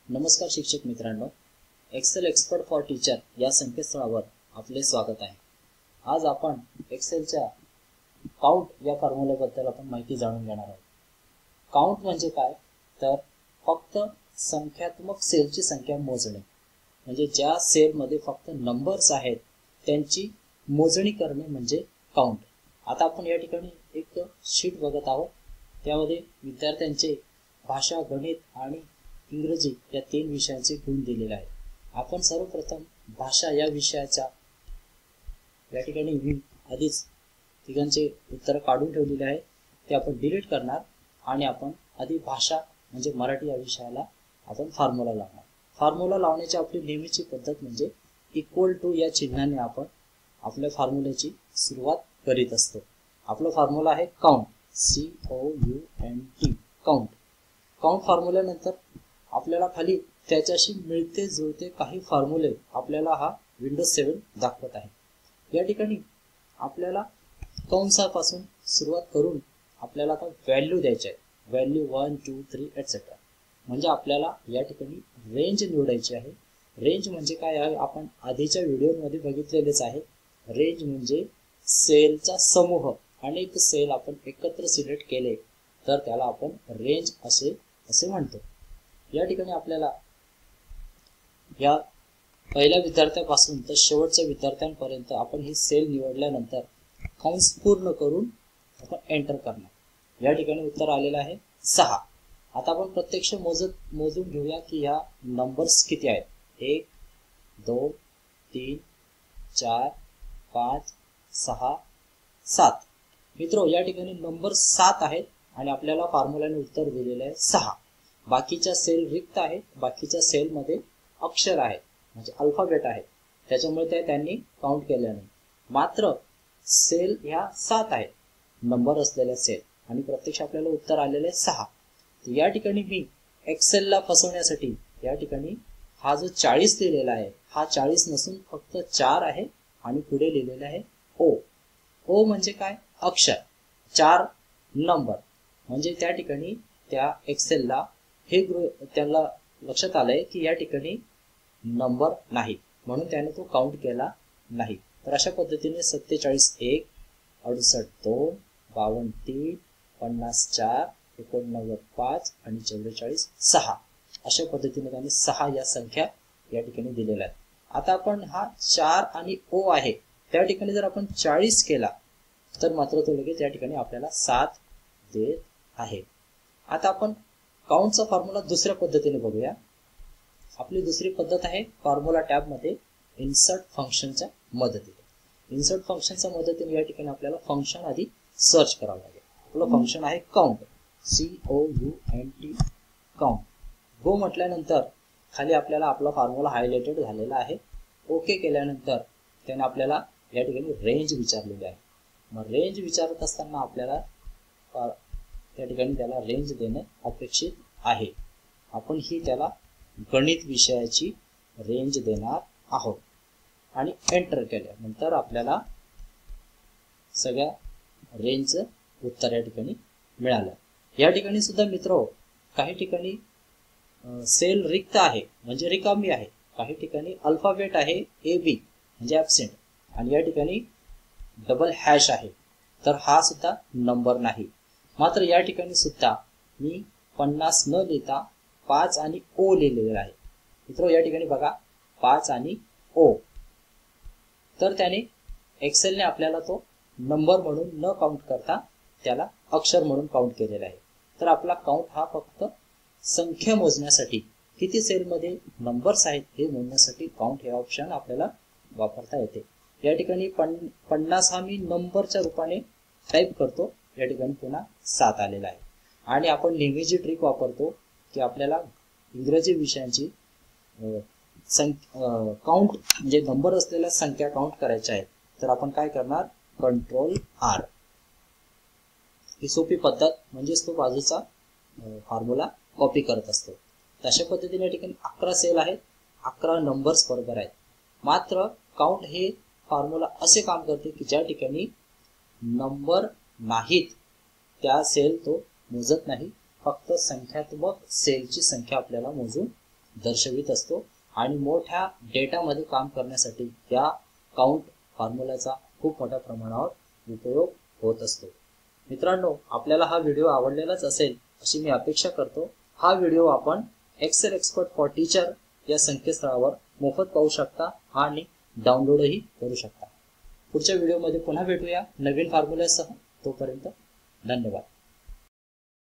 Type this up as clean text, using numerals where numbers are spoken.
नमस्कार शिक्षक मित्रांनो, एक्सेल एक्सपर्ट फॉर टीचर या संकेतस्थळावर आपले स्वागत आहे। आज आपण एक्सेलच्या काउंट या फॉर्म्युल्याबद्दल आपण माहिती जाणून घेणार आहोत। काउंट म्हणजे काय, तर फक्त संख्यात्मक सेलची संख्या मोजणे, म्हणजे ज्या सेलमध्ये फक्त नंबर्स आहेत त्यांची मोजणी करणे म्हणजे काउंट। आता आपण या ठिकाणी एक शीट बघत आहोत, त्यामध्ये विद्यार्थ्यांचे भाषा, गणित आणि इंग्रजी या 3 विषयांचे गुण दिलेले आहेत। आपण सर्वप्रथम भाषा या विषयाच्या या ठिकाणी मी आधीच तिघांचे उत्तर काढून ठेवलेले आहे, ते आपण डिलीट करणार आणि आपण आधी भाषा म्हणजे मराठी या विषयाला आपण फॉर्म्युला लावणार। फॉर्म्युला लावण्याची आपली नेहमीची पद्धत म्हणजे इक्वल टू या चिन्हाने आपण आपल्या फॉर्म्युल्याची सुरुवात करीत असतो। आपला फॉर्म्युला आहे काउंट, COUNT, काउंट। काउंट फॉर्म्युल्यानंतर आपल्याला खाली त्याच्याशी मिळते जुळते काही फॉर्म्युले आपल्याला हा विंडोज 7 दाखवत आहे। या ठिकाणी आपल्याला कंसापासून सुरुवात करून आपल्याला आता व्हॅल्यू द्यायचे आहे, व्हॅल्यू 1 2 3 एटसेट्रा। म्हणजे आपल्याला या ठिकाणी रेंज निवडायची आहे। रेंज म्हणजे काय आहे, आपण आधीच्या व्हिडिओमध्ये बघितलेलेच आहे। रेंज म्हणजे सेलचा समूह, अनेक सेल आपण एकत्र सिलेक्ट केले तर त्याला आपण रेंज असे म्हणतो। या ठिकाणी आपल्याला या पहिल्या विद्यार्थ्यापासून तर शेवटच्या विद्यार्थ्यांपर्यंत आपण ही सेल निवडल्यानंतर कंस पूर्ण करून आपण एंटर करणार। या ठिकाणी उत्तर आलेलं आहे 6। आता आपण प्रत्यक्ष मोजून घेऊया की ह्या नंबर्स किती आहेत। 1 2 3 4 5 6 7। मित्रो, या ठिकाणी नंबर 7 आहेत आणि आपल्याला फॉर्म्युलाने उत्तर दिलेले आहे 6। बाकीच्या सेल रिक्त आहेत, बाकीच्या सेलमध्ये अक्षर आहे म्हणजे अल्फाबेट आहे, त्याच्यामुळे ते त्यांनी काउंट केले नाही। मात्र सेल ह्या 7 आहेत नंबर असलेल्या सेल, आणि प्रत्यक्ष आपल्याला उत्तर आलेले आहे 6। तर या ठिकाणी मी एक्सेलला फसवण्यासाठी या ठिकाणी हा जो 40 लिहिलेला आहे हा 40 नसून फक्त 4 आहे आणि पुढे लिहिलेला आहे O। O म्हणजे काय, अक्षर, 4 नंबर। म्हणजे त्या ठिकाणी त्या एक्सेलला हे त्याला लक्षात आलंय की या ठिकाणी नंबर नाही, म्हणून त्याने तो काउंट केला नाही। तर अशा पद्धतीने 47 1 68 2 52 3 50 4 89 5 आणि 44 6 अशा पद्धतीने त्याने 6 या संख्या या ठिकाणी दिलेल्या आहेत। आता आपण हा 4 आणि O आहे त्या ठिकाणी जर आपण 40 केला तर मात्र तो लगेच या ठिकाणी आपल्याला 7 देत आहे। आता आपण काउंटचा फॉर्म्युला दुसऱ्या पद्धतीने बघूया। आपली दुसरी पद्धत आहे फॉर्म्युला टॅब मध्ये इन्सर्ट फंक्शनच्या मदतीने। इन्सर्ट फंक्शनच्या मदतीने या ठिकाणी आपल्याला फंक्शन आधी सर्च करावं लागेल। आपलं फंक्शन आहे काउंट, COUNT, काउंट। गो म्हटल्यानंतर खाली आपल्याला आपला फॉर्म्युला हायलाइटेड झालेला आहे। ओके केल्यानंतर त्याने आपल्याला या ठिकाणी रेंज विचारलेली आहे। मग रेंज विचारत असताना आपल्याला त्या ठिकाणी त्याला रेंज देणे अपेक्षित आहे। आपण ही त्याला गणित विषयाची रेंज देणार आहोत आणि एंटर केल्यानंतर आपल्याला सगळ्या रेंजचं उत्तर या ठिकाणी मिळालं। या ठिकाणी सुद्धा मित्रो काही ठिकाणी सेल रिक्त आहे म्हणजे रिकामी आहे, काही ठिकाणी अल्फाबेट आहे AB म्हणजे ॲब्सेंट, आणि या ठिकाणी डबल हॅश आहे तर हा सुद्धा नंबर नाही। मात्र या ठिकाणी सुद्धा मी 50 न लिहिता 5 आणि O लिहिलेला आहे। मित्रो या ठिकाणी बघा 5 आणि O, तर त्याने एक्सेलने आपल्याला तो नंबर म्हणून न काउंट करता त्याला अक्षर म्हणून काउंट केलेला आहे। तर आपला काउंट हा फक्त संख्या मोजण्यासाठी, किती सेलमध्ये नंबर्स आहेत हे मोजण्यासाठी काउंट हे ऑप्शन आपल्याला वापरता येते। या ठिकाणी 50 हा मी नंबरच्या रूपाने टाईप करतो, या ठिकाणी पुन्हा 7 आलेला आहे। आणि आपण नेहमी जी ट्रिक वापरतो की आपल्याला इंग्रजी विषयांची काउंट म्हणजे नंबर असलेल्या संख्या काउंट करायच्या आहेत, तर आपण काय करणार, कंट्रोल R, ही सोपी पद्धत, म्हणजेच तो बाजूचा फॉर्म्युला कॉपी करत असतो। तशा पद्धतीने या ठिकाणी 11 सेल आहेत, 11 नंबर्स बरोबर आहेत। मात्र काउंट हे फॉर्म्युला असे काम करते की ज्या ठिकाणी नंबर नाहीत त्या सेल तो मोजत नाही, फक्त संख्यात्मक सेलची संख्या आपल्याला मोजून दर्शवित असतो आणि मोठ्या डेटामध्ये काम करण्यासाठी या काउंट फॉर्म्युलाचा खूप मोठ्या प्रमाणावर उपयोग होत असतो. मित्रांनो, आपल्याला हा व्हिडिओ आवडलेलाच असेल अशी मी अपेक्षा करतो. हा व्हिडिओ आपण एक्सेल एक्सपर्ट फॉर टीचर या संकेतस्थळावर मोफत पाहू शकता आणि डाउनलोडही करू शकता. पुढच्या व्हिडिओमध्ये पुन्हा भेटूया नवीन फॉर्म्युलासह. तोपर्यंत धन्यवाद.